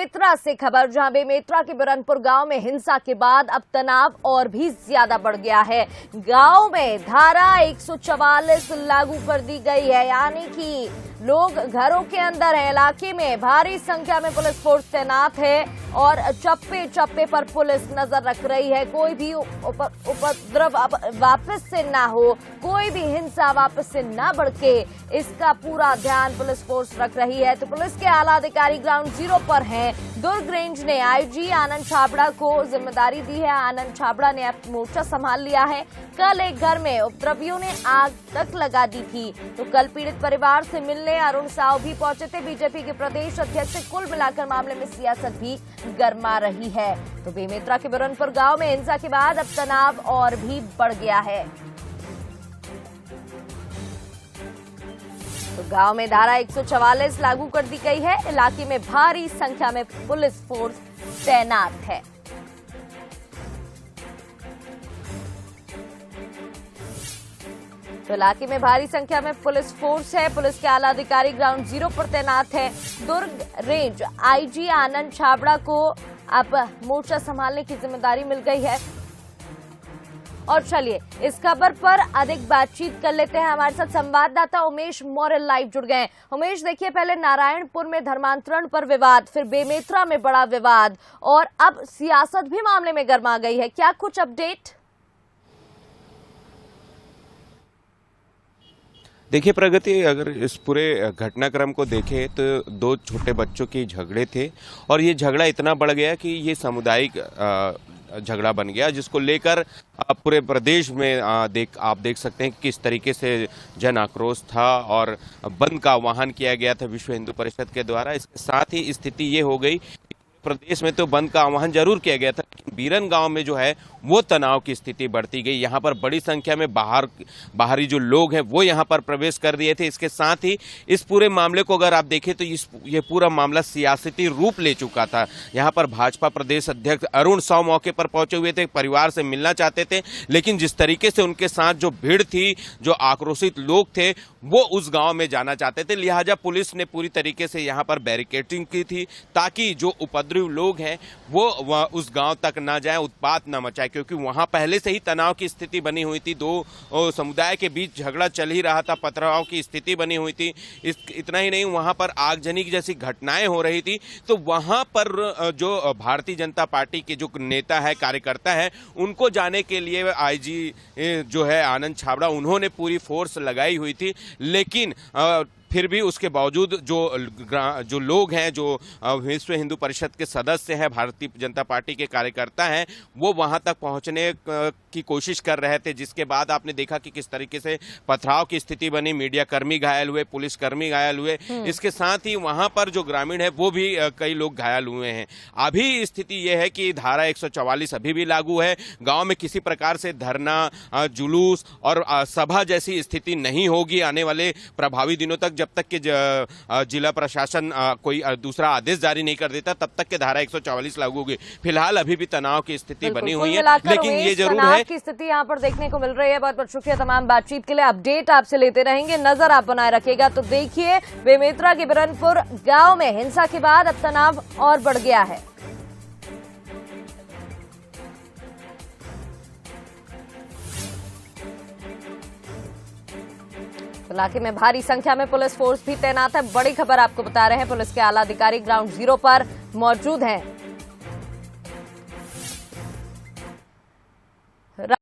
बेमेतरा से खबर, जहां बेमेतरा के बिरनपुर गांव में हिंसा के बाद अब तनाव और भी ज्यादा बढ़ गया है। गांव में धारा 144 लागू कर दी गई है, यानी कि लोग घरों के अंदर है। इलाके में भारी संख्या में पुलिस फोर्स तैनात है और चप्पे चप्पे पर पुलिस नजर रख रही है। कोई भी उपद्रव वापस से ना हो, कोई भी हिंसा वापस से ना भड़के, इसका पूरा ध्यान पुलिस फोर्स रख रही है। तो पुलिस के आला अधिकारी ग्राउंड जीरो पर हैं। दुर्ग रेंज ने आईजी आनंद छाबड़ा को जिम्मेदारी दी है। आनंद छाबड़ा ने अब मोर्चा संभाल लिया है। कल एक घर में उपद्रवियों ने आग तक लगा दी थी, तो कल पीड़ित परिवार से मिलने अरुण साव भी पहुंचे थे। बीजेपी के प्रदेश अध्यक्ष से कुल मिलाकर मामले में सियासत भी गर्मा रही है। तो बेमेतरा के बिरनपुर गांव में हिंसा के बाद अब तनाव और भी बढ़ गया है। तो गांव में धारा 144 लागू कर दी गई है। इलाके में भारी संख्या में पुलिस फोर्स तैनात है। तो इलाके में भारी संख्या में पुलिस फोर्स है। पुलिस के आला अधिकारी ग्राउंड जीरो पर तैनात है। दुर्ग रेंज आईजी आनंद छाबड़ा को अब मोर्चा संभालने की जिम्मेदारी मिल गई है। और चलिए इस खबर पर अधिक बातचीत कर लेते हैं। हमारे साथ संवाददाता उमेश मौर्य लाइव जुड़ गए हैं। उमेश, देखिए, पहले नारायणपुर में धर्मांतरण पर विवाद, फिर बेमेतरा में बड़ा विवाद और अब सियासत भी मामले में गर्मा गई है। क्या कुछ अपडेट? देखिए प्रगति, अगर इस पूरे घटनाक्रम को देखें तो दो छोटे बच्चों के झगड़े थे और ये झगड़ा इतना बढ़ गया कि ये सामुदायिक झगड़ा बन गया, जिसको लेकर पूरे प्रदेश में आप देख सकते हैं किस तरीके से जन आक्रोश था और बंद का आह्वान किया गया था विश्व हिंदू परिषद के द्वारा। इसके साथ ही स्थिति ये हो गई, प्रदेश में तो बंद का आह्वान जरूर किया गया था, लेकिन बीरन गांव में जो है वो तनाव की स्थिति बढ़ती गई। यहाँ पर बड़ी संख्या में बाहरी जो लोग हैं वो यहाँ पर प्रवेश कर दिए थे। इसके साथ ही इस पूरे मामले को अगर आप देखें तो ये पूरा मामला सियासती रूप ले चुका था। यहाँ पर भाजपा प्रदेश अध्यक्ष अरुण साव मौके पर पहुंचे हुए थे, परिवार से मिलना चाहते थे, लेकिन जिस तरीके से उनके साथ जो भीड़ थी, जो आक्रोशित लोग थे, वो उस गांव में जाना चाहते थे। लिहाजा पुलिस ने पूरी तरीके से यहाँ पर बैरिकेडिंग की थी ताकि जो उपद्रवी लोग हैं वो उस गांव तक ना जाएं, उत्पात न मचाए, क्योंकि वहां पहले से ही तनाव की स्थिति बनी हुई थी। दो समुदाय के बीच झगड़ा चल ही रहा था, पथराव की स्थिति बनी हुई थी। इतना ही नहीं, वहां पर आगजनी की जैसी घटनाएं हो रही थी। तो वहां पर जो भारतीय जनता पार्टी के जो नेता है, कार्यकर्ता है, उनको जाने के लिए आईजी जो है आनंद छाबड़ा, उन्होंने पूरी फोर्स लगाई हुई थी। लेकिन फिर भी उसके बावजूद जो लोग हैं, जो विश्व हिंदू परिषद के सदस्य हैं, भारतीय जनता पार्टी के कार्यकर्ता हैं, वो वहां तक पहुंचने की कोशिश कर रहे थे, जिसके बाद आपने देखा कि किस तरीके से पथराव की स्थिति बनी, मीडिया कर्मी घायल हुए, पुलिसकर्मी घायल हुए। इसके साथ ही वहां पर जो ग्रामीण है वो भी कई लोग घायल हुए हैं। अभी स्थिति यह है कि धारा 144 अभी भी लागू है। गांव में किसी प्रकार से धरना, जुलूस और सभा जैसी स्थिति नहीं होगी आने वाले प्रभावी दिनों तक। जब तक कि जिला प्रशासन कोई दूसरा आदेश जारी नहीं कर देता, तब तक के धारा 144 लागू होगी। फिलहाल अभी भी तनाव की स्थिति बनी हुई है, लेकिन ये जरूर है की स्थिति यहाँ पर देखने को मिल रही है। बहुत बहुत शुक्रिया तमाम बातचीत के लिए। अपडेट आपसे लेते रहेंगे, नजर आप बनाए रखिएगा। तो देखिए, बेमेतरा के बिरनपुर गांव में हिंसा के बाद अब तनाव और बढ़ गया है। इलाके में भारी संख्या में पुलिस फोर्स भी तैनात है। बड़ी खबर आपको बता रहे हैं, पुलिस के आला अधिकारी ग्राउंड जीरो पर मौजूद हैं।